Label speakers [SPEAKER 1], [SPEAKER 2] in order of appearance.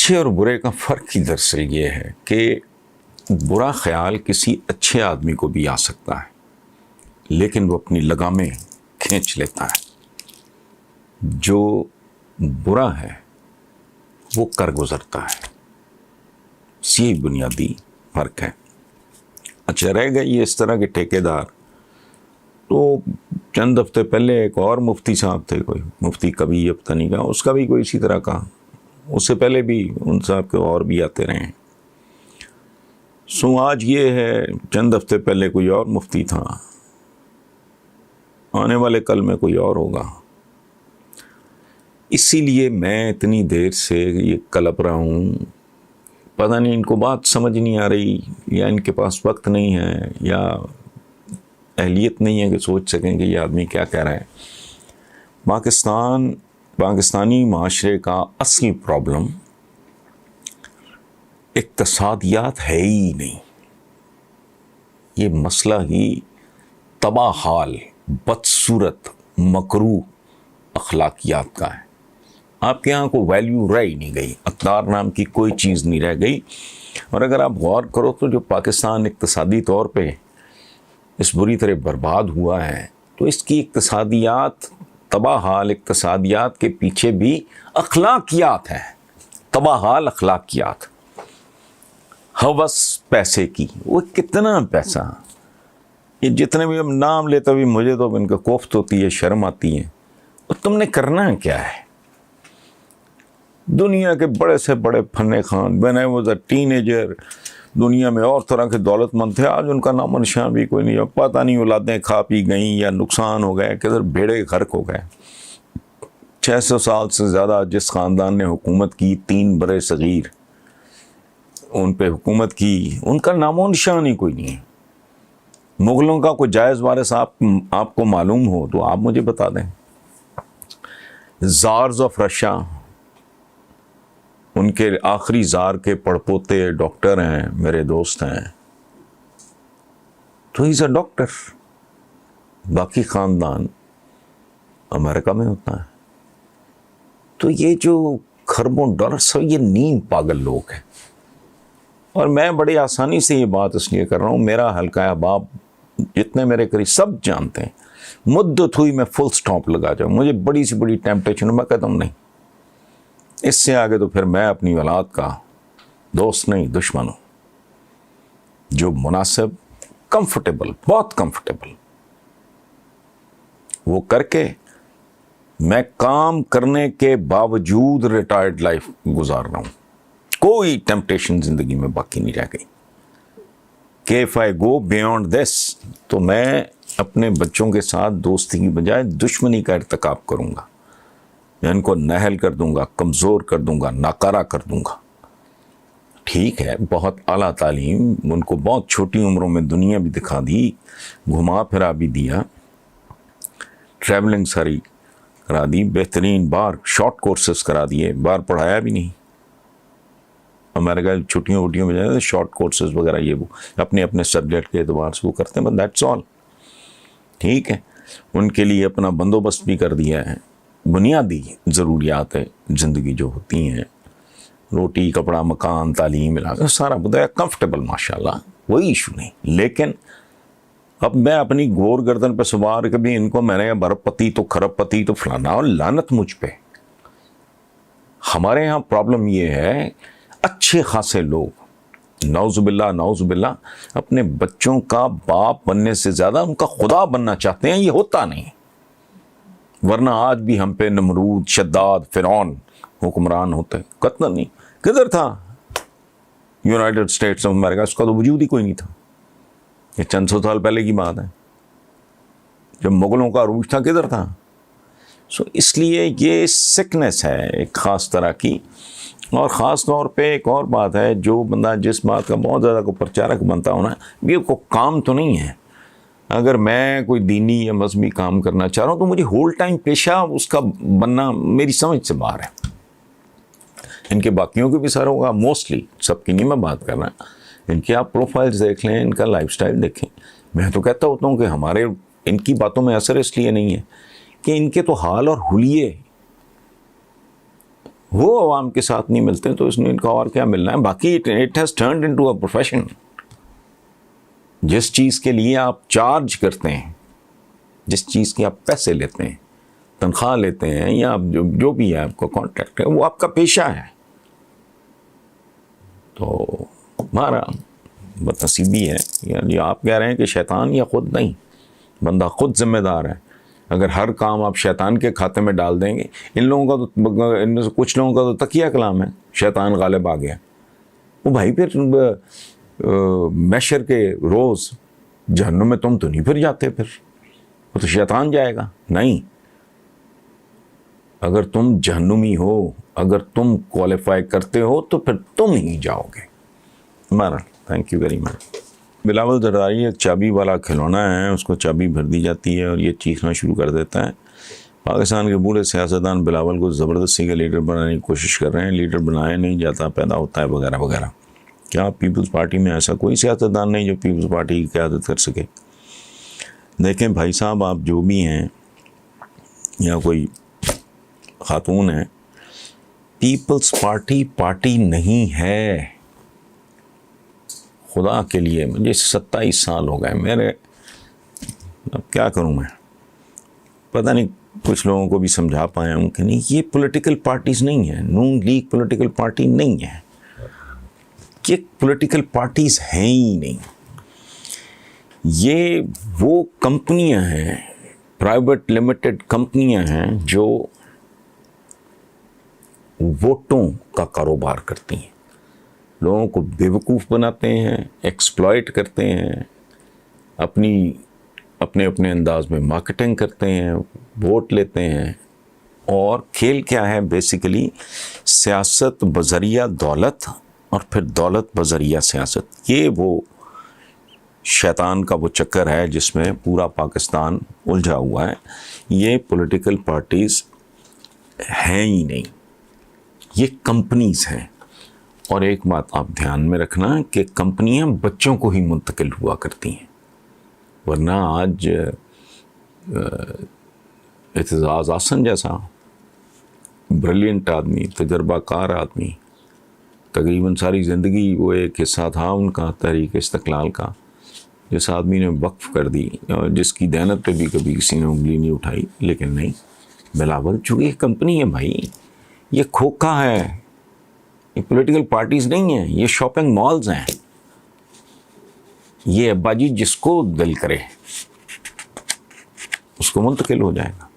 [SPEAKER 1] اچھے اور برے کا فرق ہی دراصل یہ ہے کہ برا خیال کسی اچھے آدمی کو بھی آ سکتا ہے لیکن وہ اپنی لگامیں کھینچ لیتا ہے. جو برا ہے وہ کر گزرتا ہے. یہی بنیادی فرق ہے. اچھا رہ گئی یہ اس طرح کے ٹھیکیدار، تو چند ہفتے پہلے ایک اور مفتی صاحب تھے، کوئی مفتی کبھی اب پتہ نہیں کہا، اس کا بھی کوئی اسی طرح کا، اس سے پہلے بھی ان صاحب کے اور بھی آتے رہے ہیں. آج یہ ہے، چند ہفتے پہلے کوئی اور مفتی تھا، آنے والے کل میں کوئی اور ہوگا. اسی لیے میں اتنی دیر سے یہ کلپ رہا ہوں. پتہ نہیں ان کو بات سمجھ نہیں آ رہی، یا ان کے پاس وقت نہیں ہے، یا اہلیت نہیں ہے کہ سوچ سکیں کہ یہ آدمی کیا کہہ رہا ہے. پاکستانی معاشرے کا اصل پرابلم اقتصادیات ہے ہی نہیں. یہ مسئلہ ہی تباہ حال، بدصورت، مکروہ اخلاقیات کا ہے. آپ کے یہاں کوئی ویلیو رہ ہی نہیں گئی، اقدار نام کی کوئی چیز نہیں رہ گئی. اور اگر آپ غور کرو تو جو پاکستان اقتصادی طور پہ اس بری طرح برباد ہوا ہے، تو اس کی اقتصادیات، تباہ حال اقتصادیات کے پیچھے بھی اخلاقیات ہیں. تباہ حال اخلاقیات، ہوس پیسے کی. وہ کتنا پیسہ، یہ جتنے بھی ہم نام لیتے بھی مجھے تو ان کا کوفت ہوتی ہے، شرم آتی ہے. اور تم نے کرنا کیا ہے؟ دنیا کے بڑے سے بڑے فن Khan, when I was a teenager، دنیا میں اور طرح کے دولت مند تھے، آج ان کا نام و نشان بھی کوئی نہیں. پتہ نہیں اولادیں کھا پی گئیں یا نقصان ہو گئے، کدھر بھیڑے غرق ہو گئے. 600 سال سے زیادہ جس خاندان نے حکومت کی، 3 برے صغیر ان پہ حکومت کی، ان کا نام و نشان ہی کوئی نہیں ہے. مغلوں کا کوئی جائز وارث آپ کو معلوم ہو تو آپ مجھے بتا دیں. زارز آف رشیا، ان کے آخری زار کے پڑپوتے ڈاکٹر ہیں، میرے دوست ہیں، تو ہی از اے ڈاکٹر. باقی خاندان امریکہ میں ہوتا ہے. تو یہ جو خربوں ڈالر سب یہ نیم پاگل لوگ ہیں. اور میں بڑی آسانی سے یہ بات اس لیے کر رہا ہوں، میرا حلقہ احباب جتنے میرے قریب سب جانتے ہیں. مدت ہوئی میں فل سٹاپ لگا جاؤں، مجھے بڑی سی بڑی ٹیمپٹیشن، میں کہتا ہوں نہیں، اس سے آگے تو پھر میں اپنی اولاد کا دوست نہیں دشمن ہوں. جو مناسب، کمفرٹیبل، بہت کمفرٹیبل وہ کر کے میں کام کرنے کے باوجود ریٹائرڈ لائف گزار رہا ہوں. کوئی ٹیمپٹیشن زندگی میں باقی نہیں رہ گئی کہ if I go beyond this تو میں اپنے بچوں کے ساتھ دوستی کی بجائے دشمنی کا ارتکاب کروں گا، یا ان کو نہل کر دوں گا، کمزور کر دوں گا، ناکارہ کر دوں گا. ٹھیک ہے، بہت اعلیٰ تعلیم، ان کو بہت چھوٹی عمروں میں دنیا بھی دکھا دی، گھما پھرا بھی دیا، ٹریولنگ ساری کرا دی، بہترین بار شارٹ کورسز کرا دیے، بار پڑھایا بھی نہیں. امریکہ چھٹیوں وٹیوں میں جائیں شارٹ کورسز وغیرہ یہ وہ اپنے اپنے سبجیکٹ کے اعتبار سے وہ کرتے ہیں، بس دیٹس آل. ٹھیک ہے، ان کے لیے اپنا بندوبست بھی کر دیا ہے. بنیادی ضروریات زندگی جو ہوتی ہیں، روٹی، کپڑا، مکان، تعلیم، علاقہ، سارا بتایا کمفرٹیبل، ماشاءاللہ، کوئی ایشو نہیں. لیکن اب میں اپنی گور گردن پہ سوار کبھی ان کو میں نے برپ پتی تو کھرب پتی تو فلانا، اور لعنت مجھ پہ. ہمارے ہاں پرابلم یہ ہے، اچھے خاصے لوگ نعوذ باللہ اپنے بچوں کا باپ بننے سے زیادہ ان کا خدا بننا چاہتے ہیں. یہ ہوتا نہیں، ورنہ آج بھی ہم پہ نمرود، شداد، فرعون حکمران ہوتے. قطعاً نہیں. کدھر تھا یونائٹڈ اسٹیٹس آف امریکہ؟ اس کا تو وجود ہی کوئی نہیں تھا. یہ چند سو سال پہلے کی بات ہے، جب مغلوں کا عروج تھا کدھر تھا. اس لیے یہ سکنس ہے ایک خاص طرح کی. اور خاص طور پہ ایک اور بات ہے، جو بندہ جس بات کا بہت زیادہ کو پرچارک بنتا ہونا، یہ کو کام تو نہیں ہے. اگر میں کوئی دینی یا مذہبی کام کرنا چاہ رہا ہوں تو مجھے ہول ٹائم پیشہ اس کا بننا میری سمجھ سے باہر ہے. ان کے باقیوں کے بھی سر ہوگا، موسٹلی سب کی نہیں میں بات کر رہا. ان کی آپ پروفائلز دیکھ لیں، ان کا لائف سٹائل دیکھیں. میں تو کہتا ہوتا ہوں کہ ہمارے ان کی باتوں میں اثر اس لیے نہیں ہے کہ ان کے تو حال اور حلیے وہ عوام کے ساتھ نہیں ملتے تو اس نے ان کا اور کیا ملنا ہے. باقی it has turned into a profession. جس چیز کے لیے آپ چارج کرتے ہیں, جس چیز کے آپ پیسے لیتے ہیں, تنخواہ لیتے ہیں, یا آپ جو بھی ہے آپ کا کانٹریکٹ ہے, وہ آپ کا پیشہ ہے. تو ہمارا بدنصیبی ہے. یعنی آپ کہہ رہے ہیں کہ شیطان یا خود نہیں, بندہ خود ذمہ دار ہے. اگر ہر کام آپ شیطان کے کھاتے میں ڈال دیں گے, ان لوگوں کا تو, ان میں سے کچھ لوگوں کا تو تقیہ کلام ہے شیطان غالب آ گیا. وہ بھائی پھر محشر کے روز جہنم میں تم تو نہیں پھر جاتے, پھر وہ تو شیطان جائے گا. نہیں, اگر تم جہنمی ہو, اگر تم کوالیفائی کرتے ہو تو پھر تم ہی جاؤ گے. بہرحال thank you very much. Bilawal Zardari ایک چابی والا کھلونا ہے, اس کو چابی بھر دی جاتی ہے اور یہ چیخنا شروع کر دیتا ہے. پاکستان کے بوڑھے سیاستدان بلاول کو زبردستی کا لیڈر بنانے کی کوشش کر رہے ہیں. لیڈر بنایا نہیں جاتا, پیدا ہوتا ہے, وغیرہ وغیرہ. کیا پیپلز پارٹی میں ایسا کوئی سیاستدان نہیں جو پیپلز پارٹی کی قیادت کر سکے؟ دیکھیں بھائی صاحب, آپ جو بھی ہیں یا کوئی خاتون ہیں, پیپلز پارٹی پارٹی نہیں ہے. خدا کے لیے مجھے 27 سال ہو گئے میرے, اب کیا کروں میں, پتہ نہیں کچھ لوگوں کو بھی سمجھا پایا ہوں کہ نہیں. یہ پولیٹیکل پارٹیز نہیں ہیں. نون لیگ پولیٹیکل پارٹی نہیں ہے. یہ پولیٹیکل پارٹیز ہیں ہی نہیں. یہ وہ کمپنیاں ہیں, پرائیویٹ لمیٹڈ کمپنیاں ہیں جو ووٹوں کا کاروبار کرتی ہیں, لوگوں کو بیوقوف بناتے ہیں, ایکسپلائٹ کرتے ہیں, اپنے انداز میں مارکیٹنگ کرتے ہیں, ووٹ لیتے ہیں. اور کھیل کیا ہے بیسیکلی؟ سیاست بذریعہ دولت اور پھر دولت بذریعہ سیاست. یہ وہ شیطان کا وہ چکر ہے جس میں پورا پاکستان الجھا ہوا ہے. یہ پولیٹیکل پارٹیز ہیں ہی نہیں, یہ کمپنیز ہیں. اور ایک بات آپ دھیان میں رکھنا کہ کمپنیاں بچوں کو ہی منتقل ہوا کرتی ہیں, ورنہ آج اعتزاز احسن جیسا بریلینٹ آدمی, تجربہ کار آدمی, تقریباً ساری زندگی وہ ایک حصہ تھا ان کا تحریک استقلال کا, جس آدمی نے وقف کر دی, جس کی دینت پہ بھی کبھی کسی نے انگلی نہیں اٹھائی. لیکن نہیں, بلاول چونکہ یہ کمپنی ہے بھائی, یہ کھوکھا ہے, یہ پولیٹیکل پارٹیز نہیں ہیں, یہ شاپنگ مالز ہیں. یہ ابا جی جس کو دل کرے اس کو منتقل ہو جائے گا.